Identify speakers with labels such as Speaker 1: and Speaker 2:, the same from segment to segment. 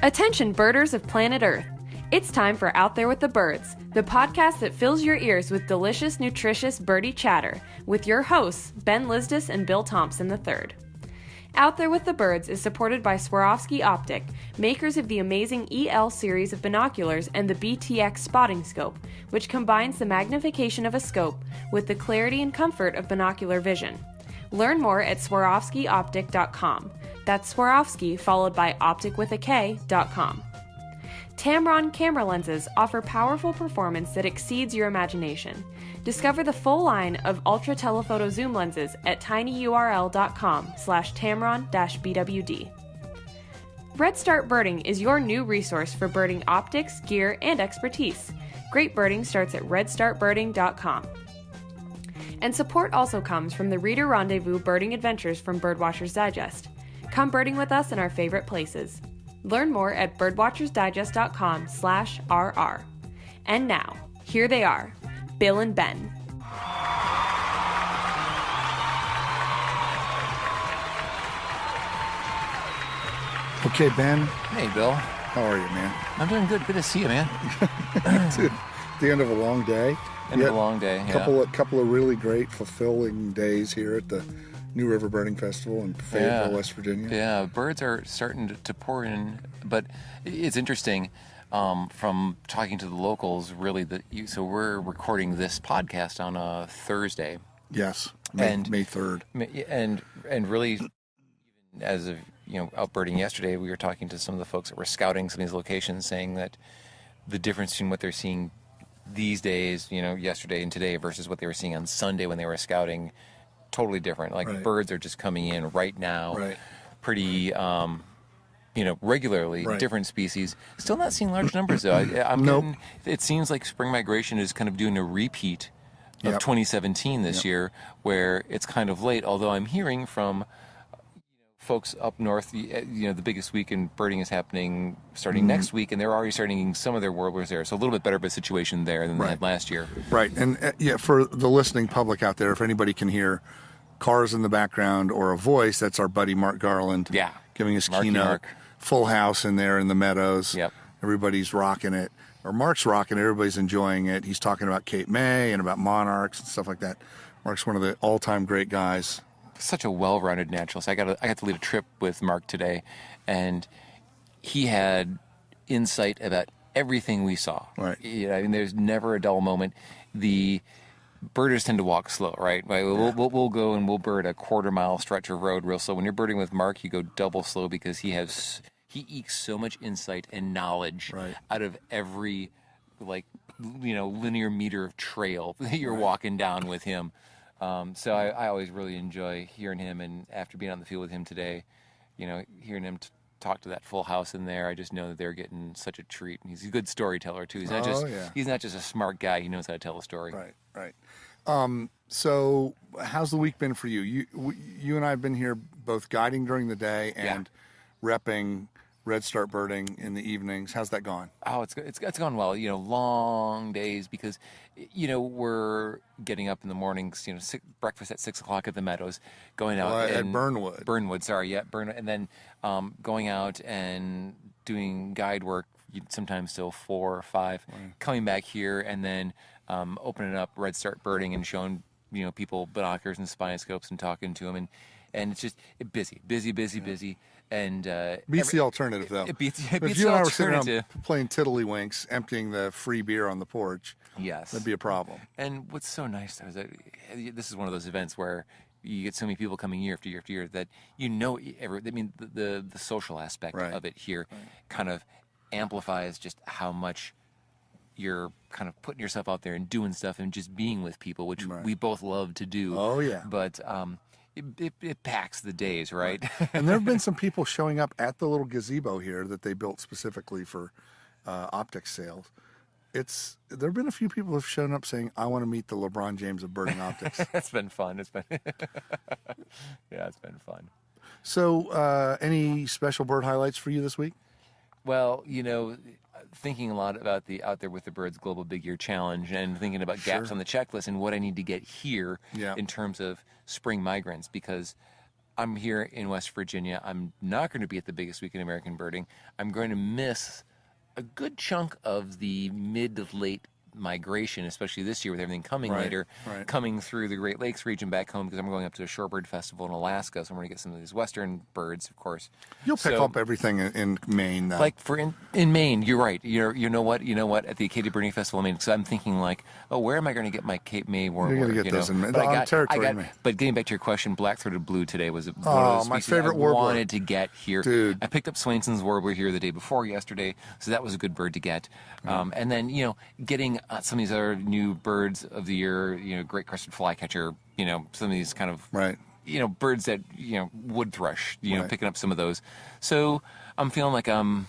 Speaker 1: Attention birders of planet Earth. It's time for Out There with the Birds, the podcast that fills your ears with delicious, nutritious birdie chatter with your hosts, Ben Lizdas and Bill Thompson III. Out There with the Birds is supported by Swarovski Optic, makers of the amazing EL series of binoculars and the BTX spotting scope, which combines the magnification of a scope with the clarity and comfort of binocular vision. Learn more at SwarovskiOptic.com. That's Swarovski followed by optic with a K.com. Tamron camera lenses offer powerful performance that exceeds your imagination. Discover the full line of ultra telephoto zoom lenses at tinyurl.com/Tamron-BWD. Redstart Birding is your new resource for birding optics, gear, and expertise. Great birding starts at redstartbirding.com. And support also comes from the Reader Rendezvous Birding Adventures from Birdwatchers Digest. Come birding with us in our favorite places. Learn more at birdwatchersdigest.com/RR. And now, here they are, Bill and Ben.
Speaker 2: Okay, Ben.
Speaker 3: Hey, Bill.
Speaker 2: How are you, man?
Speaker 3: I'm doing good. Good to see you, man.
Speaker 2: The end of a long day.
Speaker 3: End of a long day, yeah.
Speaker 2: Couple of really great, fulfilling days here at the New River Birding Festival in Fayetteville, West Virginia.
Speaker 3: Yeah, birds are starting to pour in, but it's interesting from talking to the locals, really, so we're recording this podcast on a Thursday.
Speaker 2: Yes, May 3rd.
Speaker 3: And really, even as of, out birding yesterday, we were talking to some of the folks that were scouting some of these locations, saying that the difference between what they're seeing these days, yesterday and today versus what they were seeing on Sunday when they were scouting, totally different. Like birds are just coming in right now, pretty, regularly, different species. Still not seeing large numbers though. It seems like spring migration is kind of doing a repeat of 2017 this year, where it's kind of late. Although I'm hearing from folks up north, the biggest week in birding is happening starting next week, and they're already starting some of their warblers there. So a little bit better of a situation there than they had last year.
Speaker 2: Right, and for the listening public out there, if anybody can hear cars in the background or a voice, that's our buddy Mark Garland giving his keynote. Full house in there in the meadows. Yep. Everybody's rocking it. Or Mark's rocking it. Everybody's enjoying it. He's talking about Cape May and about monarchs and stuff like that. Mark's one of the all-time great guys.
Speaker 3: Such a well-rounded naturalist. I got to lead a trip with Mark today, and he had insight about everything we saw. Right. There's never a dull moment. The birders tend to walk slow, right? We'll go and we'll bird a quarter-mile stretch of road real slow. When you're birding with Mark, you go double slow because he ekes so much insight and knowledge out of every linear meter of trail that you're walking down with him. So I always really enjoy hearing him, and after being on the field with him today, hearing him talk to that full house in there, I just know that they're getting such a treat. And he's a good storyteller too. He's not just a smart guy. He knows how to tell a story.
Speaker 2: Right. So how's the week been for you? You and I have been here both guiding during the day and repping Redstart Birding in the evenings. How's that gone?
Speaker 3: Oh, it's gone well. Long days because, we're getting up in the mornings, breakfast at 6 o'clock at the meadows, going out
Speaker 2: at Burnwood.
Speaker 3: And then going out and doing guide work, sometimes till 4 or 5, coming back here and then opening up Redstart Birding and showing people binoculars and spinoscopes and talking to them, and it's just busy. And
Speaker 2: beats the alternative, though.
Speaker 3: It beats
Speaker 2: if you and I were sitting around playing tiddlywinks, emptying the free beer on the porch, that'd be a problem.
Speaker 3: And what's so nice though is that this is one of those events where you get so many people coming year after year after year that the social aspect of it here kind of amplifies just how much you're kind of putting yourself out there and doing stuff and just being with people, which we both love to do.
Speaker 2: Oh yeah.
Speaker 3: But it packs the days, right?
Speaker 2: And there have been some people showing up at the little gazebo here that they built specifically for optics sales. There have been a few people who have shown up saying, "I want to meet the LeBron James of birding optics."
Speaker 3: It's been fun. It's been fun.
Speaker 2: So, any special bird highlights for you this week?
Speaker 3: Well, thinking a lot about the Out There with the Birds Global Big Year Challenge and thinking about gaps on the checklist and what I need to get here in terms of spring migrants, because I'm here in West Virginia. I'm not going to be at the biggest week in American birding. I'm going to miss a good chunk of the mid to late migration, especially this year with everything coming later, coming through the Great Lakes region back home, because I'm going up to a shorebird festival in Alaska, so I'm going to get some of these western birds, of course.
Speaker 2: You'll pick up everything in Maine, though.
Speaker 3: Like in Maine, you're right. You know what? At the Acadia Birding Festival in Maine, because I'm thinking like, oh, where am I going to get my Cape May warbler?
Speaker 2: You're going to get those in Maine. Territory.
Speaker 3: But getting back to your question, black-throated blue today was one of those
Speaker 2: my
Speaker 3: species
Speaker 2: favorite
Speaker 3: I
Speaker 2: warbler.
Speaker 3: wanted to get here.
Speaker 2: Dude.
Speaker 3: I picked up Swainson's warbler here the day before yesterday, so that was a good bird to get. And then, getting some of these other new birds of the year, great crested flycatcher, some of these kind of birds that wood thrush, picking up some of those. So I'm feeling like I'm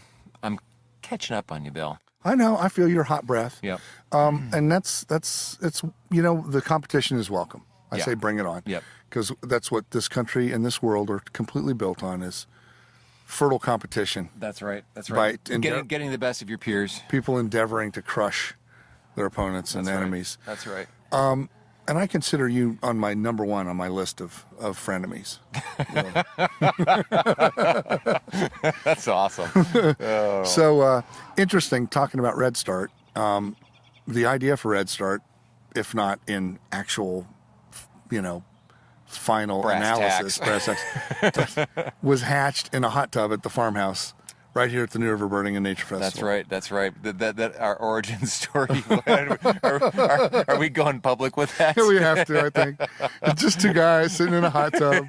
Speaker 3: catching up on you, Bill.
Speaker 2: I know. I feel your hot breath.
Speaker 3: Yep.
Speaker 2: And it's the competition is welcome. I say bring it on.
Speaker 3: Yep.
Speaker 2: Because that's what this country and this world are completely built on, is fertile competition.
Speaker 3: That's right. That's right. Getting the best of your peers.
Speaker 2: People endeavoring to crush their opponents and enemies.
Speaker 3: That's right.
Speaker 2: And I consider you on my number one on my list of frenemies.
Speaker 3: That's awesome. Oh.
Speaker 2: So interesting talking about Redstart. The idea for Redstart, if not in actual, final analysis, was hatched in a hot tub at the farmhouse right here at the New River Birding and Nature Festival.
Speaker 3: That's right. That our origin story. Are we going public with that?
Speaker 2: Yeah, we have to, I think. It's just two guys sitting in a hot tub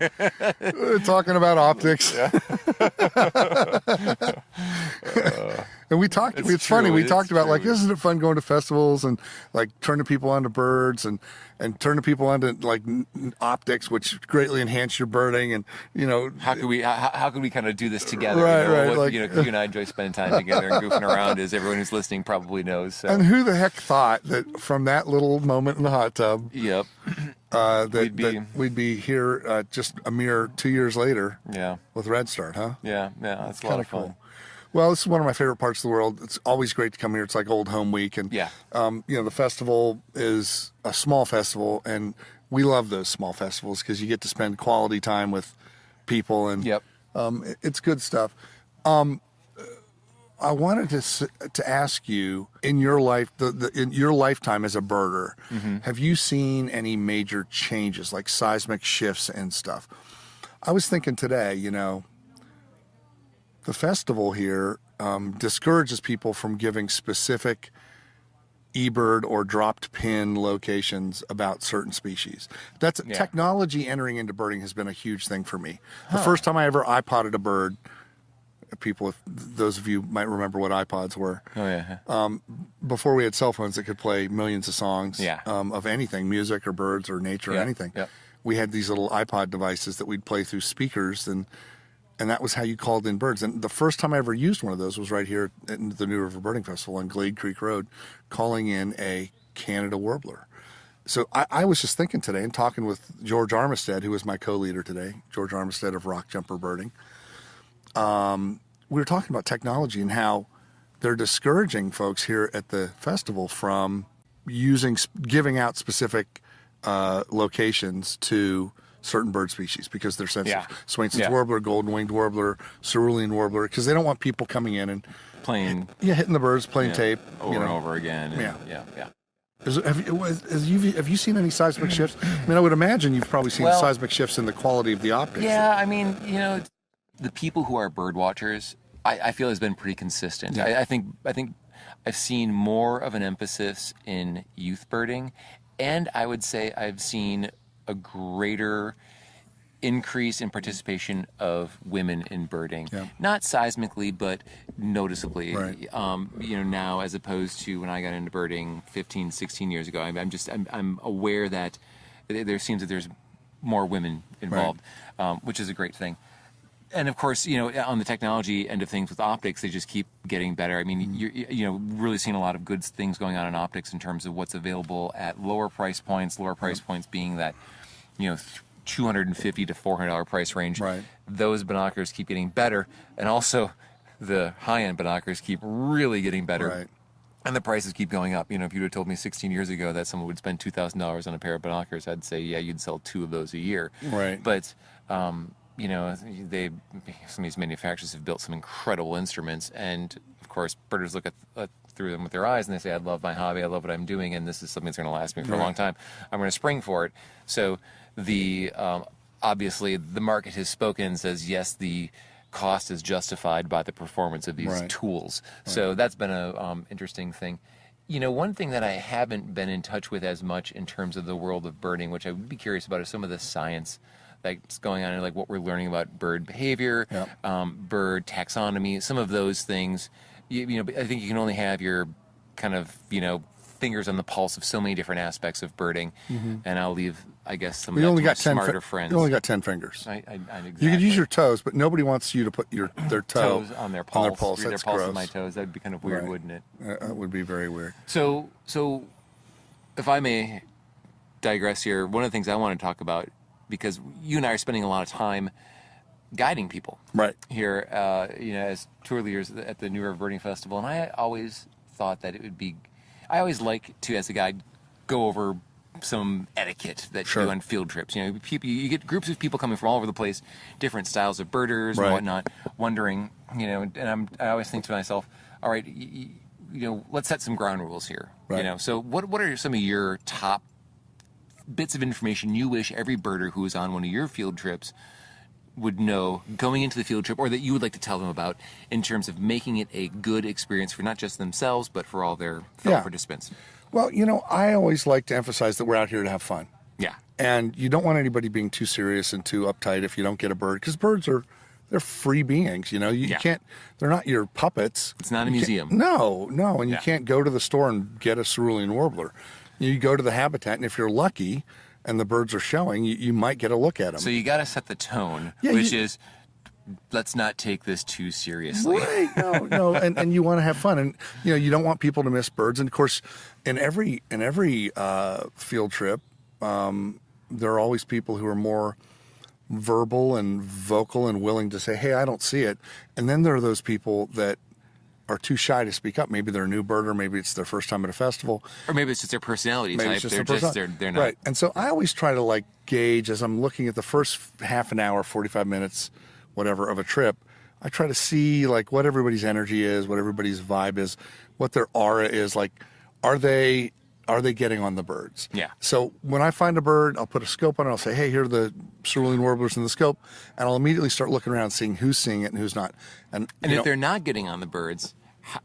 Speaker 2: talking about optics. And we talked, it's funny, we talked about like, isn't it fun going to festivals and like turning people onto birds and turning people onto like optics, which greatly enhance your birding, and
Speaker 3: how could we kind of do this together?
Speaker 2: Right.
Speaker 3: You and I enjoy spending time together and goofing around, as everyone who's listening probably knows. So.
Speaker 2: And who the heck thought that from that little moment in the hot tub,
Speaker 3: yep,
Speaker 2: that we'd be here just a mere 2 years later, with Redstart, huh?
Speaker 3: Yeah, that's a lot of fun.
Speaker 2: Cool. Well, this is one of my favorite parts of the world. It's always great to come here. It's like old home week. And, the festival is a small festival, and we love those small festivals because you get to spend quality time with people, and it's good stuff. I wanted to ask you, in your life, in your lifetime as a birder, have you seen any major changes, like seismic shifts and stuff? I was thinking today, the festival here discourages people from giving specific eBird or dropped pin locations about certain species. That's technology entering into birding has been a huge thing for me. The first time I ever iPodded a bird, people, those of you might remember what iPods were. Oh yeah. Before we had cell phones that could play millions of songs of anything, music or birds or nature or anything. Yeah. We had these little iPod devices that we'd play through speakers, and that was how you called in birds. And the first time I ever used one of those was right here at the New River Birding Festival on Glade Creek Road, calling in a Canada warbler. So I was just thinking today and talking with George Armistead, who was my co-leader today, George Armistead of Rock Jumper Birding. We were talking about technology and how they're discouraging folks here at the festival from giving out specific locations to certain bird species because they're sensitive. Yeah. Swainson's warbler, golden-winged warbler, cerulean warbler, because they don't want people coming in and hitting the birds, playing tape
Speaker 3: over and over again.
Speaker 2: Have you seen any seismic shifts? I mean, I would imagine you've probably seen seismic shifts in the quality of the optics.
Speaker 3: Yeah, I mean, the people who are bird watchers, I feel has been pretty consistent. Yeah. I think I've seen more of an emphasis in youth birding, and I would say I've seen a greater increase in participation of women in birding, not seismically, but noticeably. Right. Now as opposed to when I got into birding 15, 16 years ago. I'm aware that there seems that there's more women involved, which is a great thing. And of course, on the technology end of things with optics, they just keep getting better. I mean, you're really seeing a lot of good things going on in optics in terms of what's available at lower price points. Lower price points being that, $250 to $400 price range. Right. Those binoculars keep getting better, and also the high-end binoculars keep really getting better. Right. And the prices keep going up. If you'd have told me 16 years ago that someone would spend $2,000 on a pair of binoculars, I'd say, yeah, you'd sell 2 of those a year. Right. But some of these manufacturers have built some incredible instruments, and of course, birders look at through them with their eyes and they say, I love my hobby, I love what I'm doing, and this is something that's going to last me for a long time. I'm going to spring for it. So the obviously the market has spoken and says, yes, the cost is justified by the performance of these tools. So that's been a interesting thing. One thing that I haven't been in touch with as much in terms of the world of birding, which I would be curious about, is some of the science that's going on, like what we're learning about bird behavior, bird taxonomy, some of those things. I think you can only have your kind of, fingers on the pulse of so many different aspects of birding, and I'll leave, I guess, some of that to my smarter friends.
Speaker 2: You only got 10 fingers.
Speaker 3: Exactly.
Speaker 2: You could use your toes, but nobody wants you to put their toe
Speaker 3: on their pulse.
Speaker 2: That's
Speaker 3: pulse
Speaker 2: gross.
Speaker 3: on my toes. That'd be kind of weird, wouldn't it?
Speaker 2: That would be very weird.
Speaker 3: So if I may digress here, one of the things I want to talk about, because you and I are spending a lot of time guiding people here, as tour leaders at the New River Birding Festival, and I always thought that it would be, I always like to, as a guide, go over some etiquette that you do on field trips. You get groups of people coming from all over the place, different styles of birders and whatnot, wondering, and I always think to myself, all right, let's set some ground rules here. So what are some of your top bits of information you wish every birder who is on one of your field trips would know going into the field trip, or that you would like to tell them about in terms of making it a good experience for not just themselves, but for all their fellow participants?
Speaker 2: Well, I always like to emphasize that we're out here to have fun.
Speaker 3: Yeah.
Speaker 2: And you don't want anybody being too serious and too uptight if you don't get a bird, because birds they're free beings. You can't, they're not your puppets.
Speaker 3: It's not a museum.
Speaker 2: No. And you can't go to the store and get a cerulean warbler. You go to the habitat, and if you're lucky and the birds are showing, you might get a look at them.
Speaker 3: So you got to set the tone, which is, let's not take this too seriously.
Speaker 2: Right? No, and you want to have fun, and you don't want people to miss birds. And of course, in every field trip, there are always people who are more verbal and vocal and willing to say, "Hey, I don't see it." And then there are those people that are too shy to speak up. Maybe they're a new birder, maybe it's their first time at a festival,
Speaker 3: or maybe it's just their personality type. They're not
Speaker 2: right. And so I always try to gauge, as I'm looking at the first half an hour, 45 minutes, whatever, of a trip. I try to see what everybody's energy is, what everybody's vibe is, what their aura is. Are they getting on the birds?
Speaker 3: Yeah.
Speaker 2: So when I find a bird, I'll put a scope on it. I'll say, hey, here are the cerulean warblers in the scope, and I'll immediately start looking around, seeing who's seeing it and who's not. And
Speaker 3: if they're not getting on the birds,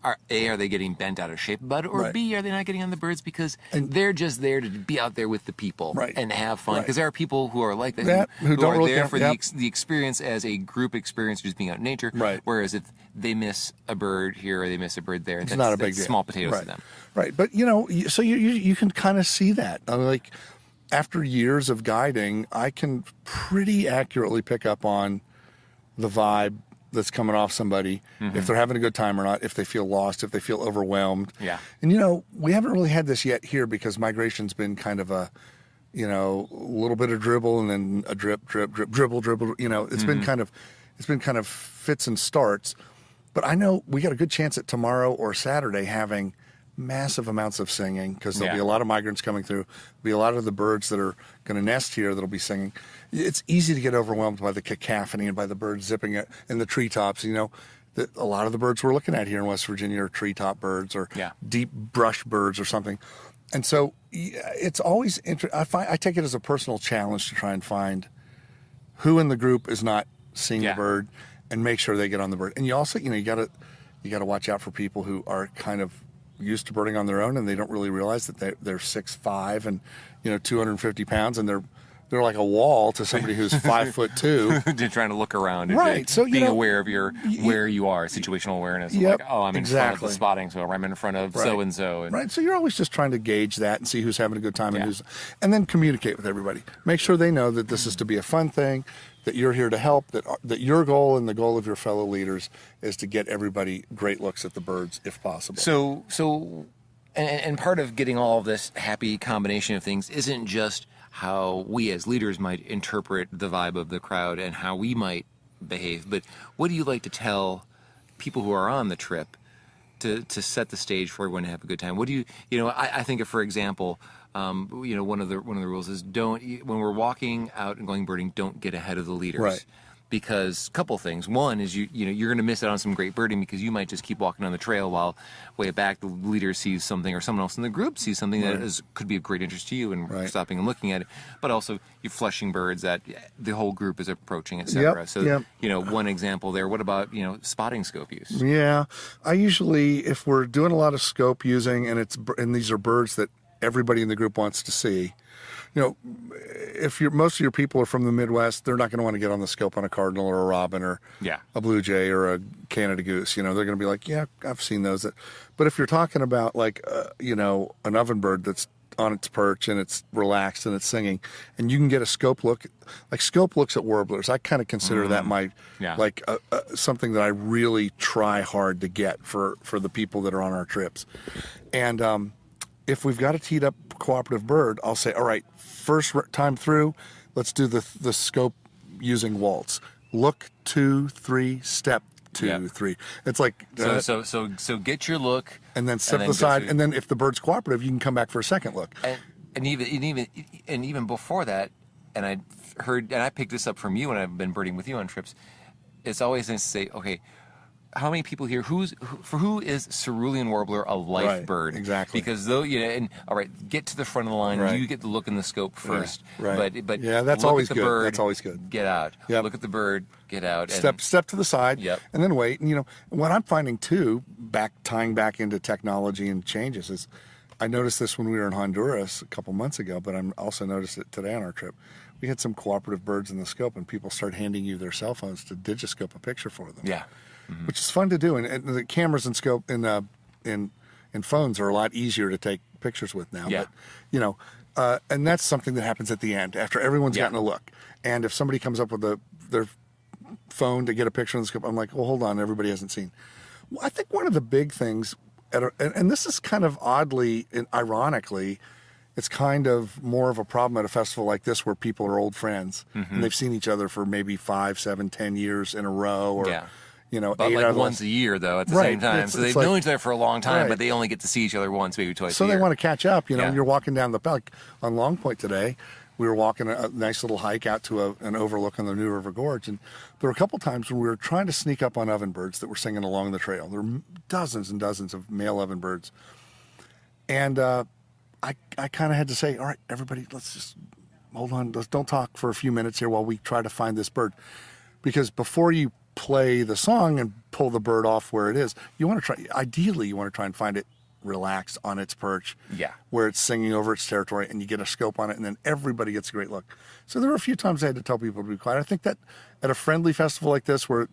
Speaker 3: are they getting bent out of shape about it? Or B, are they not getting on the birds because they're just there to be out there with the people and have fun? Because there are people who are like that, who
Speaker 2: don't
Speaker 3: are
Speaker 2: really
Speaker 3: there for the experience as a group experience, just being out in nature.
Speaker 2: Right.
Speaker 3: Whereas if they miss a bird here or they miss a bird there,
Speaker 2: it's not a big deal.
Speaker 3: Small potatoes to them.
Speaker 2: Right. But, so you can kind of see that. After years of guiding, I can pretty accurately pick up on the vibe that's coming off somebody, if they're having a good time or not, if they feel lost, if they feel overwhelmed.
Speaker 3: Yeah.
Speaker 2: And, we haven't really had this yet here because migration's been kind of a little bit of dribble and then a drip, dribble. It's been kind of fits and starts. But I know we got a good chance at tomorrow or Saturday having massive amounts of singing, because there'll be a lot of migrants coming through. There'll be a lot of the birds that are going to nest here that'll be singing. It's easy to get overwhelmed by the cacophony and by the birds zipping it in the treetops. A lot of the birds we're looking at here in West Virginia are treetop birds or deep brush birds or something. And so it's always I take it as a personal challenge to try and find who in the group is not seeing the bird and make sure they get on the bird. And you also, you got to watch out for people who are kind of used to birding on their own, and they don't really realize that they're 6'5" and 250 pounds, and they're like a wall to somebody who's 5'2".
Speaker 3: Just trying to look around,
Speaker 2: right? So
Speaker 3: being aware of where you are, situational awareness.
Speaker 2: Yep,
Speaker 3: I'm in front of the spotting, so I'm in front of so and so.
Speaker 2: Right. So you're always just trying to gauge that and see who's having a good time and then communicate with everybody. Make sure they know that this is to be a fun thing, that you're here to help, that your goal and the goal of your fellow leaders is to get everybody great looks at the birds if possible.
Speaker 3: So part of getting all of this happy combination of things isn't just how we as leaders might interpret the vibe of the crowd and how we might behave, but what do you like to tell people who are on the trip to set the stage for everyone to have a good time? What do I think of, for example, one of the rules is when we're walking out and going birding, don't get ahead of the leaders.
Speaker 2: Right.
Speaker 3: because a couple things. One is you're going to miss out on some great birding because you might just keep walking on the trail while way back the leader sees something or someone else in the group sees something that could be of great interest to you and stopping and looking at it. But also you're flushing birds that the whole group is approaching, etc. One example there. What about spotting scope use?
Speaker 2: Yeah, I usually, if we're doing a lot of scope using and these are birds that everybody in the group wants to see. If most of your people are from the Midwest, they're not going to want to get on the scope on a cardinal or a robin or a blue jay or a Canada goose. They're going to be like, yeah, I've seen those. But if you're talking about like, an ovenbird that's on its perch and it's relaxed and it's singing, and you can get a scope look, like scope looks at warblers. I kind of consider that something that I really try hard to get for the people that are on our trips. And if we've got a teed up cooperative bird, I'll say, all right, first time through, let's do the scope using waltz. Look, 2, 3, step 2, 3. It's like
Speaker 3: so get your look
Speaker 2: and then step aside, and then if the bird's cooperative, you can come back for a second look.
Speaker 3: And even before that, and I picked this up from you when I've been birding with you on trips. It's always nice to say, okay, how many people here who is cerulean warbler a life bird?
Speaker 2: Exactly.
Speaker 3: Because all right, get to the front of the line. You get to look in the scope first.
Speaker 2: Right.
Speaker 3: But
Speaker 2: yeah, that's always good.
Speaker 3: Bird,
Speaker 2: that's always good.
Speaker 3: Get out.
Speaker 2: Yep.
Speaker 3: Look at the bird. Get out.
Speaker 2: Step to the side.
Speaker 3: Yep.
Speaker 2: And then wait. And what I'm finding too, tying back into technology and changes is, I noticed this when we were in Honduras a couple months ago, but I'm also noticed it today on our trip. We had some cooperative birds in the scope, and people start handing you their cell phones to digiscope a picture for them.
Speaker 3: Yeah. Mm-hmm.
Speaker 2: Which is fun to do, and the cameras and scope in phones are a lot easier to take pictures with now.
Speaker 3: Yeah.
Speaker 2: But and that's something that happens at the end after everyone's gotten a look. And if somebody comes up with their phone to get a picture in the scope, I'm like, well, hold on, everybody hasn't seen. Well, I think one of the big things, and this is kind of oddly and ironically, it's kind of more of a problem at a festival like this where people are old friends and they've seen each other for maybe 5, 7, 10 years in a row, or
Speaker 3: but like once a year though at the same time. So they've known each other for a long time, but they only get to see each other once, maybe twice a year.
Speaker 2: So they want to catch up. You're walking down like on Long Point today. We were walking a nice little hike out to an overlook on the New River Gorge, and there were a couple times when we were trying to sneak up on ovenbirds that were singing along the trail. There were dozens and dozens of male ovenbirds, and I kind of had to say, all right, everybody, let's just hold on. Don't talk for a few minutes here while we try to find this bird, because before you play the song and pull the bird off where it is, you want to try and find it relaxed on its perch, where it's singing over its territory, and you get a scope on it, and then everybody gets a great look. So there were a few times I had to tell people to be quiet. I think that at a friendly festival like this, where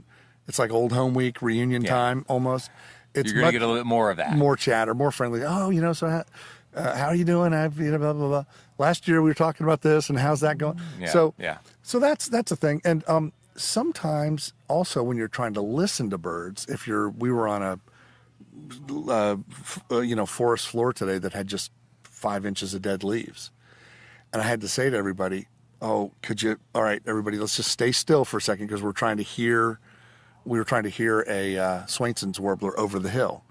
Speaker 2: it's like Old Home Week, reunion time almost,
Speaker 3: you're going to get a little bit more of that.
Speaker 2: More chatter, more friendly. Oh, so how are you doing? Blah, blah, blah. Last year we were talking about this, and how's that going? So that's a thing. And sometimes also when you're trying to listen to birds, we were on a forest floor today that had just 5 inches of dead leaves, and I had to say to everybody, all right, everybody, let's just stay still for a second, because we were trying to hear a Swainson's warbler over the hill.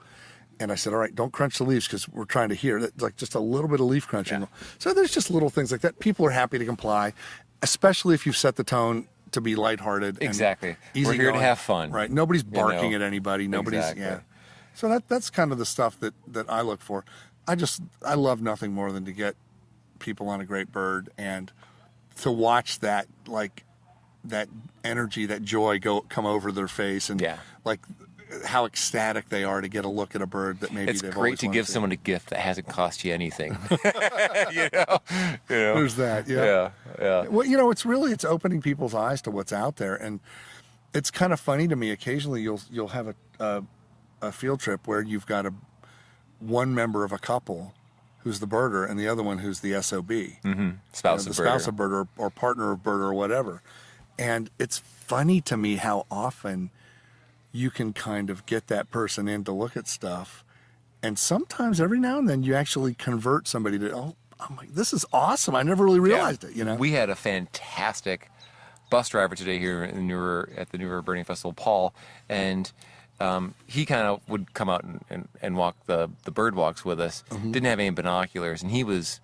Speaker 2: And I said, all right, don't crunch the leaves, because we're trying to hear like just a little bit of leaf crunching. So there's just little things like that. People are happy to comply, especially if you've set the tone to be lighthearted.
Speaker 3: Exactly.
Speaker 2: And
Speaker 3: we're here to have fun.
Speaker 2: Right. Nobody's barking at anybody. Nobody's So that's kind of the stuff that I look for. I love nothing more than to get people on a great bird and to watch that energy, that joy come over their face, and like how ecstatic they are to get a look at a bird that maybe
Speaker 3: it's
Speaker 2: they've
Speaker 3: great
Speaker 2: always
Speaker 3: to
Speaker 2: wanted
Speaker 3: give someone a gift that hasn't cost you anything.
Speaker 2: There's that. Yeah. Well, it's opening people's eyes to what's out there, and it's kind of funny to me. Occasionally you'll have a field trip where you've got one member of a couple who's the birder and the other one who's the SOB,
Speaker 3: spouse of
Speaker 2: birder or partner of birder or whatever. And it's funny to me how often you can kind of get that person in to look at stuff, and sometimes every now and then you actually convert somebody to, I'm like, this is awesome. I never really realized it.
Speaker 3: We had a fantastic bus driver today here at the New River Birding Festival, Paul, and he kind of would come out and walk the bird walks with us. Didn't have any binoculars, and he was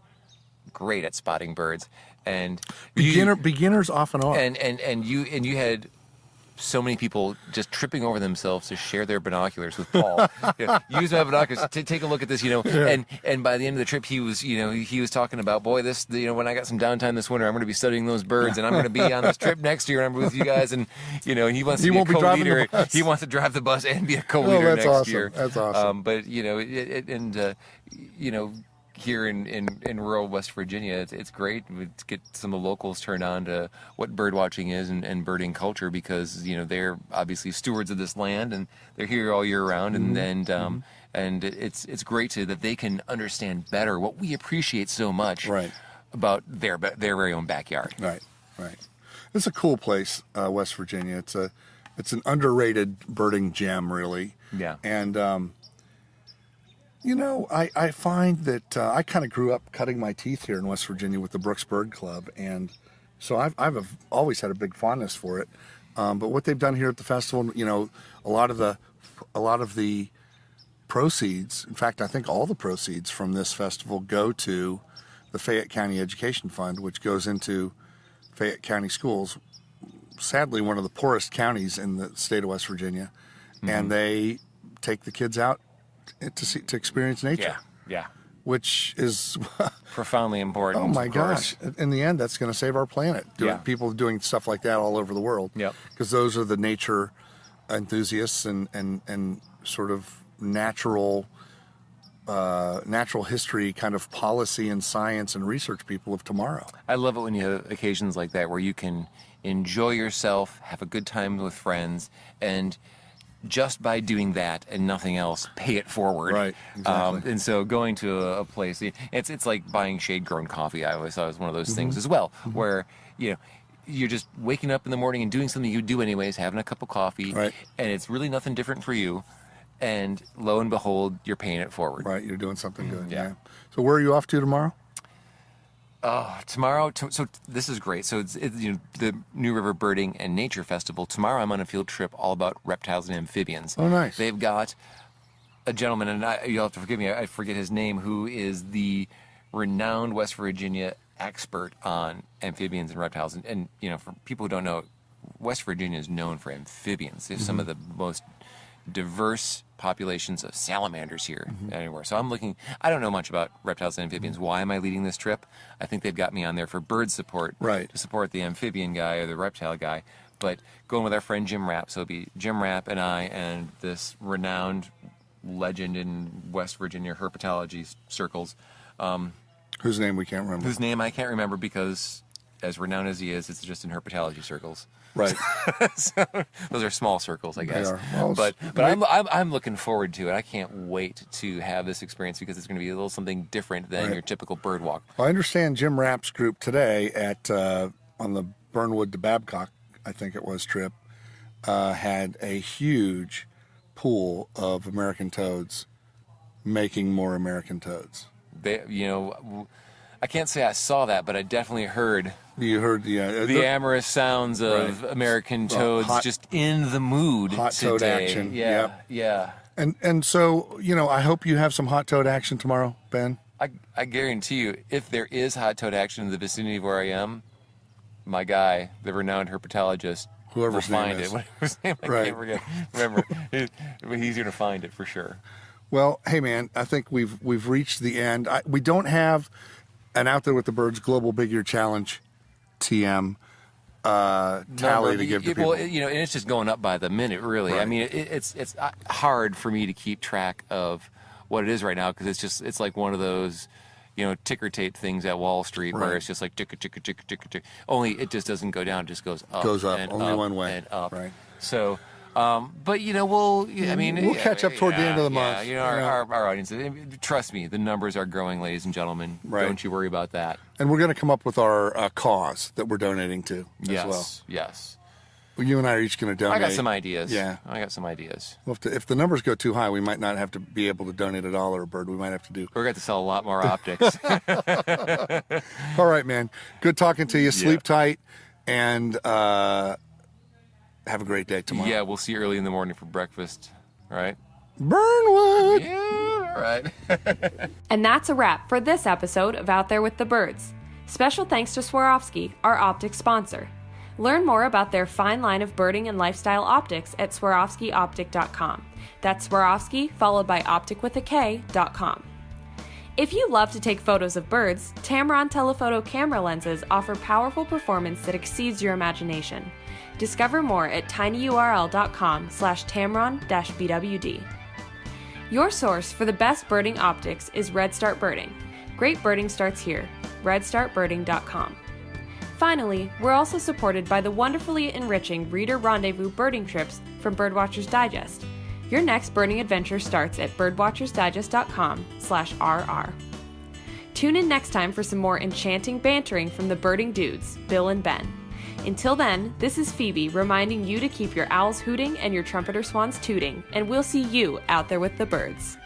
Speaker 3: great at spotting birds. And
Speaker 2: beginners often are.
Speaker 3: And you had so many people just tripping over themselves to share their binoculars with Paul. Use my binoculars. Take a look at this. And by the end of the trip, he was talking about, boy, this, when I got some downtime this winter, I'm going to be studying those birds, and I'm going to be on this trip next year, and I'm with you guys. And he wants to be a co-leader. He wants to drive the bus and be a co-leader next year.
Speaker 2: That's awesome.
Speaker 3: But here in rural West Virginia, it's great to get some of the locals turned on to what bird watching is and birding culture, because they're obviously stewards of this land and they're here all year round, and it's great that they can understand better what we appreciate so much about their very own backyard.
Speaker 2: Right. It's a cool place, West Virginia. It's an underrated birding gem, really. Yeah. And I find that I kind of grew up cutting my teeth here in West Virginia with the Brooks Bird Club, and so I've always had a big fondness for it. But what they've done here at the festival, a lot of the proceeds, in fact, I think all the proceeds from this festival go to the Fayette County Education Fund, which goes into Fayette County schools, sadly one of the poorest counties in the state of West Virginia, and they take the kids out to experience nature.
Speaker 3: Yeah.
Speaker 2: Which is
Speaker 3: profoundly important.
Speaker 2: Oh my gosh! In the end, that's going to save our planet. People doing stuff like that all over the world. Yeah. Because those are the nature enthusiasts and sort of natural history kind of policy and science and research people of tomorrow.
Speaker 3: I love it when you have occasions like that where you can enjoy yourself, have a good time with friends, and just by doing that and nothing else, pay it forward.
Speaker 2: Right, exactly.
Speaker 3: And so going to a place, it's like buying shade-grown coffee. I always thought it was one of those things as well, where you're just waking up in the morning and doing something you do anyways, having a cup of coffee, and it's really nothing different for you. And lo and behold, you're paying it forward.
Speaker 2: Right, you're doing something good. Yeah. So where are you off to tomorrow?
Speaker 3: Tomorrow, so this is great. So it's the New River Birding and Nature Festival. Tomorrow I'm on a field trip all about reptiles and amphibians.
Speaker 2: Oh, nice.
Speaker 3: They've got a gentleman, and you'll have to forgive me, I forget his name, who is the renowned West Virginia expert on amphibians and reptiles. And for people who don't know, West Virginia is known for amphibians. They have some of the most diverse populations of salamanders here anywhere. So I don't know much about reptiles and amphibians. Why am I leading this trip? I think they've got me on there for bird support, to support the amphibian guy or the reptile guy. But going with our friend Jim Rapp, so it'll be Jim Rapp and I and this renowned legend in West Virginia herpetology circles.
Speaker 2: Whose name we can't remember.
Speaker 3: Whose name I can't remember because as renowned as he is, it's just in herpetology circles.
Speaker 2: Right.
Speaker 3: So, those are small circles, I guess.
Speaker 2: They are. Well,
Speaker 3: but I'm looking forward to it. I can't wait to have this experience because it's going to be a little something different than your typical bird walk.
Speaker 2: Well, I understand Jim Rapp's group today on the Burnwood to Babcock, I think it was, trip, had a huge pool of American toads making more American toads.
Speaker 3: I can't say I saw that, but I definitely heard.
Speaker 2: You heard
Speaker 3: the amorous sounds of American toads just in the mood
Speaker 2: hot
Speaker 3: today.
Speaker 2: Toad action.
Speaker 3: Yeah.
Speaker 2: And so, I hope you have some hot toad action tomorrow, Ben.
Speaker 3: I guarantee you, if there is hot toad action in the vicinity of where I am, my guy, the renowned herpetologist, will find it. Whatever's name I can't forget. Remember, he's going to find it for sure.
Speaker 2: Well, hey man, I think we've reached the end. We don't have an Out There with the Birds Global Big Ear Challenge TM tally to give to people.
Speaker 3: Well, and it's just going up by the minute, really. Right. I mean, it's hard for me to keep track of what it is right now because it's like one of those, ticker tape things at Wall Street where it's just like ticker, ticker, ticker, ticker, ticker. Only it just doesn't go down; it just goes up.
Speaker 2: Goes up,
Speaker 3: and
Speaker 2: only
Speaker 3: up
Speaker 2: one way.
Speaker 3: And up.
Speaker 2: Right.
Speaker 3: So. But we'll
Speaker 2: catch up toward the end of the month.
Speaker 3: Our audience. Trust me, the numbers are growing, ladies and gentlemen. Right. Don't you worry about that.
Speaker 2: And we're going to come up with our cause that we're donating to as well.
Speaker 3: Yes.
Speaker 2: Well, you and I are each going to donate.
Speaker 3: I got some ideas.
Speaker 2: Yeah,
Speaker 3: I got some ideas.
Speaker 2: Well, if the numbers go too high, we might not have to be able to donate $1 a bird. We might have to do.
Speaker 3: We're going to sell a lot more optics.
Speaker 2: All right, man. Good talking to you. Sleep tight, and. Have a great day tomorrow.
Speaker 3: Yeah, we'll see you early in the morning for breakfast. All right?
Speaker 2: Burnwood!
Speaker 3: Yeah, all right.
Speaker 1: And that's a wrap for this episode of Out There with the Birds. Special thanks to Swarovski, our optics sponsor. Learn more about their fine line of birding and lifestyle optics at Swarovskioptic.com. That's Swarovski followed by optic with a K.com. If you love to take photos of birds, Tamron telephoto camera lenses offer powerful performance that exceeds your imagination. Discover more at tinyurl.com/Tamron-BWD. Your source for the best birding optics is Redstart Birding. Great birding starts here. RedStartBirding.com. Finally, we're also supported by the wonderfully enriching Reader Rendezvous birding trips from Birdwatchers Digest. Your next birding adventure starts at birdwatchersdigest.com/RR. Tune in next time for some more enchanting bantering from the birding dudes, Bill and Ben. Until then, this is Phoebe reminding you to keep your owls hooting and your trumpeter swans tooting, and we'll see you out there with the birds.